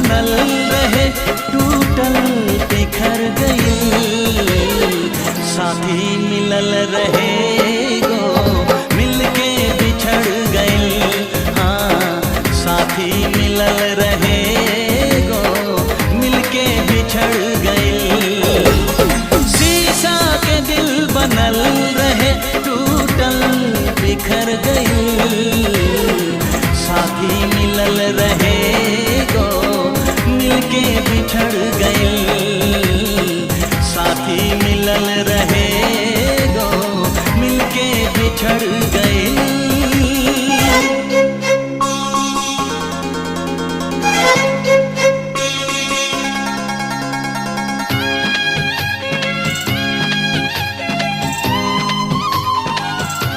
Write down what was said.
बनल रहे टूटल बिखर गई। साथी मिलल रहे गो मिलके बिछड़ गई। हाँ साथी मिलल रहे गो मिलके बिछड़ गई। शीशा के दिल बनल रहे टूटल बिखर गई। साथी मिलल रहे गो मिलके बिछड़ गई।